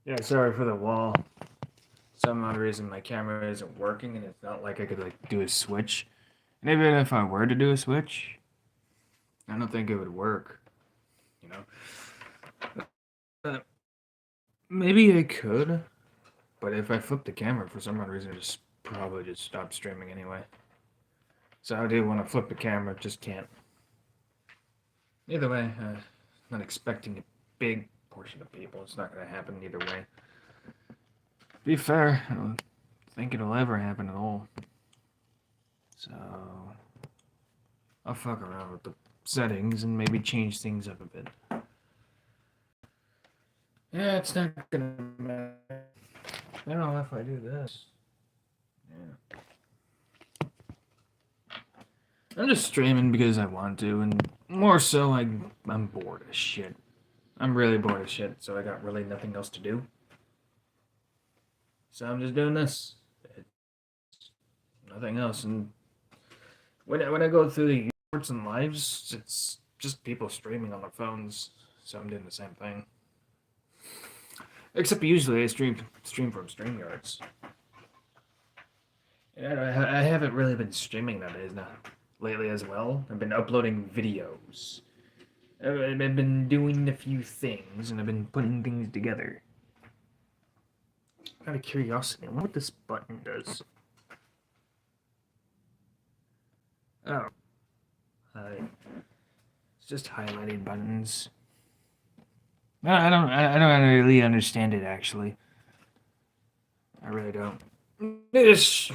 Yeah, sorry for the wall. Some odd reason my camera isn't working, and it's not like I could like do a switch. And even if I were to do a switch, I don't think it would work. You know, maybe I could, but if I flip the camera for some odd reason, it just probably just stop streaming anyway. So I do want to flip the camera, just can't. Either way, not expecting a big portion of people. It's not going to happen either way. To be fair, I don't think it'll ever happen at all. So I'll fuck around with the settings and maybe change things up a bit. Yeah, it's not gonna matter. I don't know if I do this. Yeah. I'm just streaming because I want to, and more so, I'm bored as shit. I'm really bored as shit, so I got really nothing else to do. So I'm just doing this. It's nothing else. And when I go through the shorts and lives, it's just people streaming on their phones. So I'm doing the same thing. Except usually I stream from StreamYards. I haven't really been streaming nowadays now lately as well. I've been uploading videos. I've been doing a few things and I've been putting things together. Out of curiosity, I wonder what this button does. Oh, it's just highlighting buttons. I don't really understand it actually. I really don't. Ish.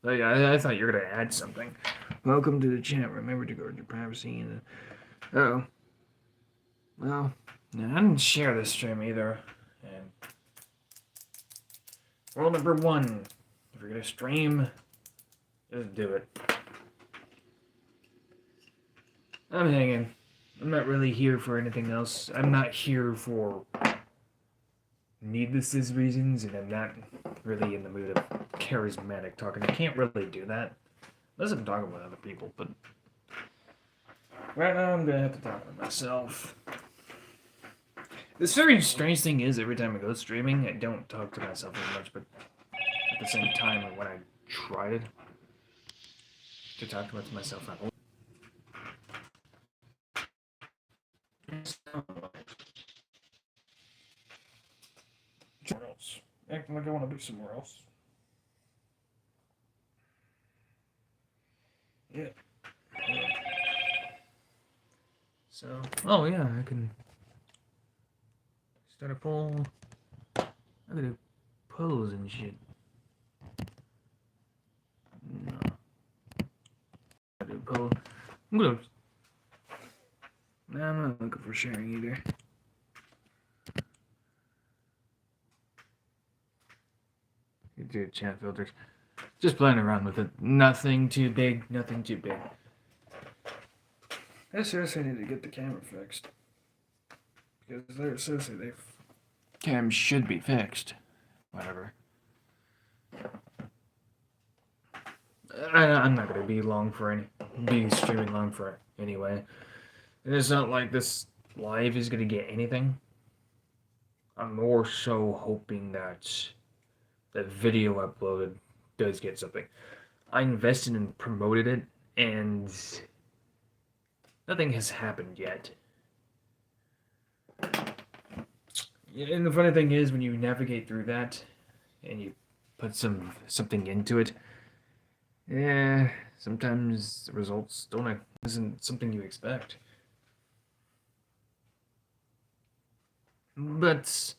Oh, yeah, I thought you were gonna add something. Welcome to the chat. Remember to guard your privacy. And oh, well, I didn't share this stream either. And rule number one: if you're gonna stream, just do it. I'm hanging. I'm not really here for anything else. I'm not here for needless reasons, and I'm not really in the mood of charismatic talking. I can't really do that unless I'm talking with other people. But right now, I'm gonna have to talk to myself. This very strange thing is, every time I go streaming, I don't talk to myself as much, but at the same time, when I tried to talk to myself, I somewhere else. Acting like I want to be somewhere else. Yeah. So, oh yeah, I can start a poll. I can do polls and shit. No. I do poll. I'm gonna. Nah, I'm not looking for sharing either. You do chat filters. Just playing around with it. Nothing too big. Nothing too big. I seriously need to get the camera fixed. Because they're seriously, they cam should be fixed. Whatever. I'm not gonna be streaming long for anyway. And it's not like this live is gonna get anything. I'm more so hoping that the video uploaded does get something. I invested and promoted it, and nothing has happened yet. And the funny thing is, when you navigate through that and you put something into it, yeah, sometimes the results isn't something you expect. But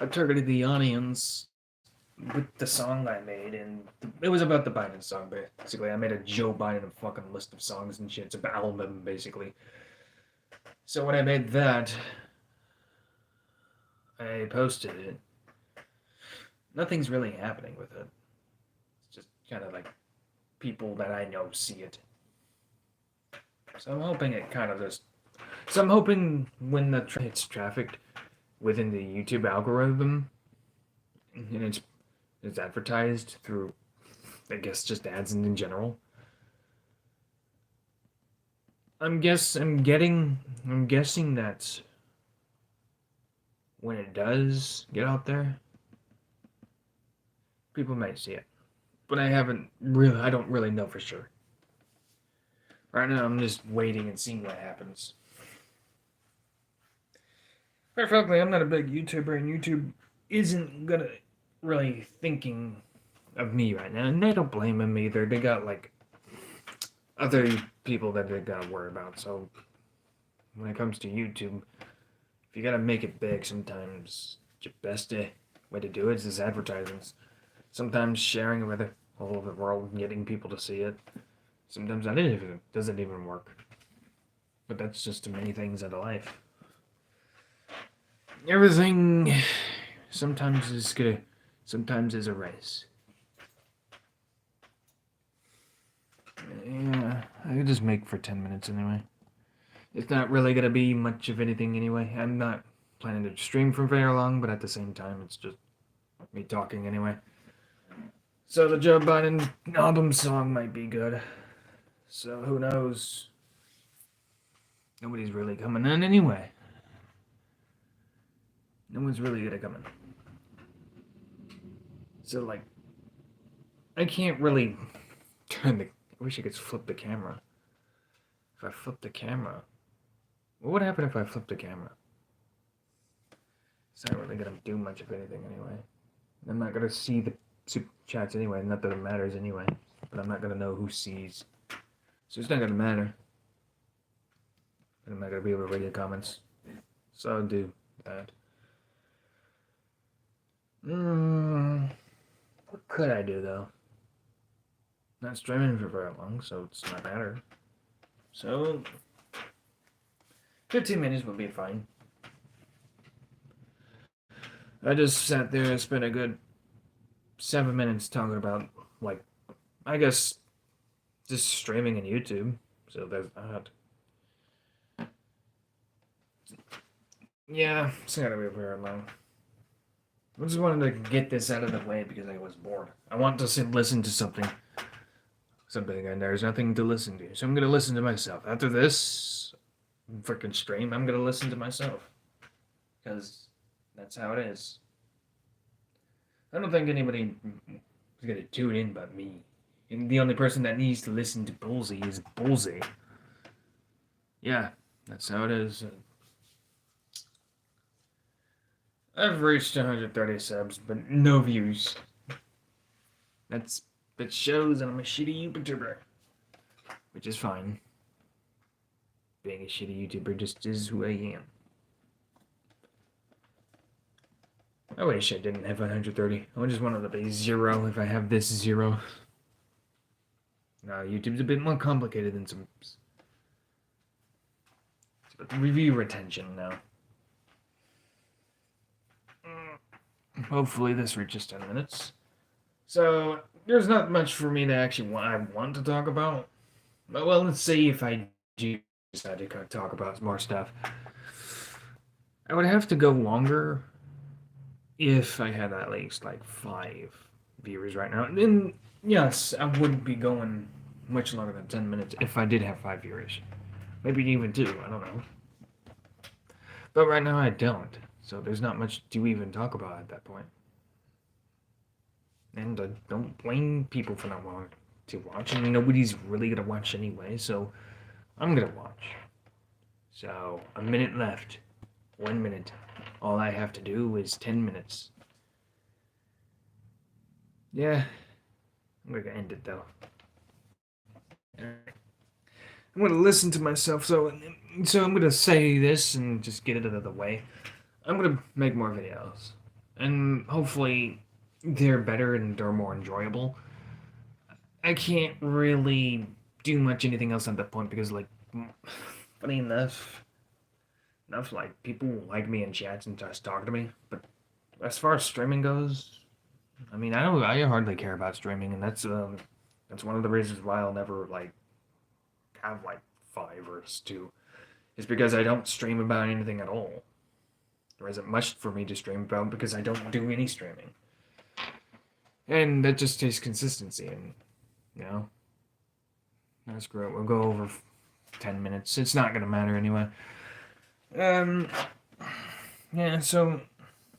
I targeted the audience with the song I made, and it was about the Biden song, basically. I made a Joe Biden fucking list of songs and shit. It's an album, basically. So when I made that, I posted it. Nothing's really happening with it. It's just kind of like people that I know see it. So I'm hoping it kind of just. So I'm hoping when the hits trafficked within the YouTube algorithm, and it's advertised through, I guess, just ads in general. I'm guessing that when it does get out there, people might see it. But I don't really know for sure. Right now, I'm just waiting and seeing what happens. Quite frankly, I'm not a big YouTuber, and YouTube isn't gonna really thinking of me right now. And I don't blame them either. They got like other people that they gotta worry about. So when it comes to YouTube, if you gotta make it big, sometimes your best way to do it is advertising. Sometimes sharing it with all over the world and getting people to see it. Sometimes that doesn't even work. But that's just many things out of life. Everything sometimes is a race. Yeah, I could just make for 10 minutes anyway. It's not really gonna be much of anything anyway. I'm not planning to stream for very long, but at the same time, it's just me talking anyway. So the Joe Biden album song might be good. So who knows? Nobody's really coming in anyway. No one's really gonna come in. So like, I can't really turn the. I wish I could flip the camera. If I flip the camera, what would happen if I flip the camera? It's not really gonna do much of anything anyway. I'm not gonna see the super chats anyway. Not that it matters anyway. But I'm not gonna know who sees. So it's not gonna matter. I'm not gonna be able to read the comments. So I'll do that. What could I do though? Not streaming for very long, so it's not matter. So 15 minutes would be fine. I just sat there and spent a good 7 minutes talking about, like, I guess, just streaming on YouTube. So there's that. Yeah, it's not gonna be very long. I just wanted to get this out of the way because I was bored. I want to listen to something, and there's nothing to listen to. So I'm gonna listen to myself. After this freaking stream, I'm gonna listen to myself because that's how it is. I don't think anybody is gonna tune in but me. And the only person that needs to listen to bullzie is bullzie. Yeah, that's how it is. I've reached 130 subs, but no views. That shows that I'm a shitty YouTuber, which is fine. Being a shitty YouTuber just is who I am. I wish I didn't have 130. I just wanted to be 0 if I have this 0. No, YouTube's a bit more complicated than some. It's about the review retention now. Hopefully this reaches 10 minutes. So, there's not much for me to actually want to talk about. But, well, let's see if I do decide to talk about more stuff. I would have to go longer if I had at least, like, 5 viewers right now. And, yes, I wouldn't be going much longer than 10 minutes if I did have 5 viewers. Maybe even 2, I don't know. But right now I don't. So there's not much to even talk about at that point. And I don't blame people for not wanting to watch. I mean, nobody's really going to watch anyway, so I'm going to watch. So, a minute left. 1 minute. All I have to do is 10 minutes. Yeah. I'm going to end it, though. I'm going to listen to myself, so I'm going to say this and just get it out of the way. I'm going to make more videos. And hopefully they're better and they're more enjoyable. I can't really do much anything else at that point because, like, funny enough, like, people like me in chats and just talk to me. But as far as streaming goes, I mean, I hardly care about streaming, and that's one of the reasons why I'll never, like, have, like, 5 or 2. Is because I don't stream about anything at all. There isn't much for me to stream about because I don't do any streaming. And that just takes consistency, and, you know, that's great. We'll go over 10 minutes. It's not going to matter anyway. Yeah, so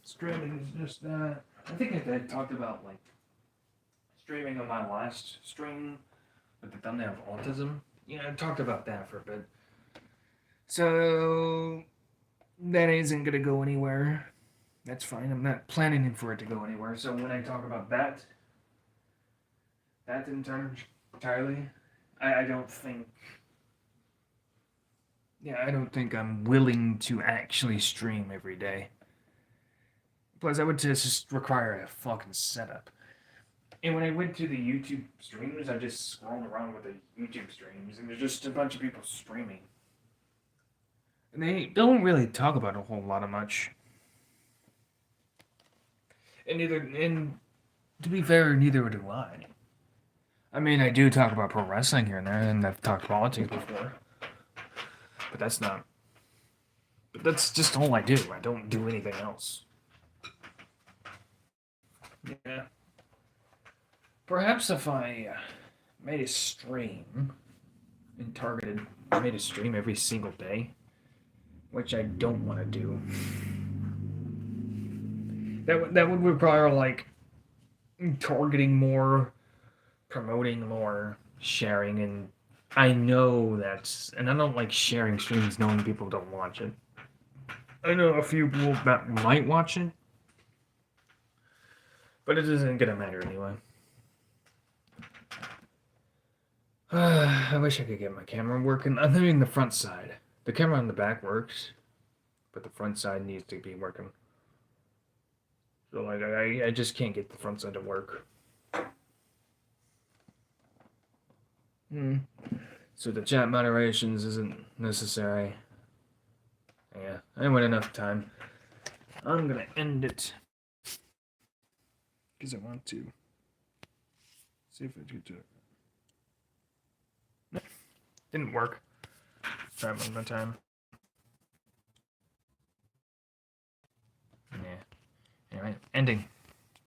streaming is just, I think I talked about, like, streaming on my last stream with the thumbnail of autism. Yeah, I talked about that for a bit. So, that isn't gonna go anywhere. That's fine. I'm not planning for it to go anywhere. So when I talk about that entirely, I don't think. Yeah, I don't think I'm willing to actually stream every day. Plus, I would just require a fucking setup. And when I went to the YouTube streams, I just scrolled around with the YouTube streams, and there's just a bunch of people streaming. And they don't really talk about a whole lot of much. And to be fair, neither do I. I mean, I do talk about pro wrestling here and there, and I've talked politics before. But that's just all I do. I don't do anything else. Yeah. Perhaps if I made a stream and made a stream every single day, which I don't want to do. That would require, like, targeting more, promoting more, sharing, and I know and I don't like sharing streams knowing people don't watch it. I know a few people that might watch it, but it isn't gonna matter anyway. I wish I could get my camera working. I'm doing the front side. The camera on the back works, but the front side needs to be working. So, like, I just can't get the front side to work. So the chat moderations isn't necessary. Yeah, I went enough time. I'm gonna end it. Because I want to. See if I do it. No, didn't work. Try one more time. Yeah. Anyway, ending.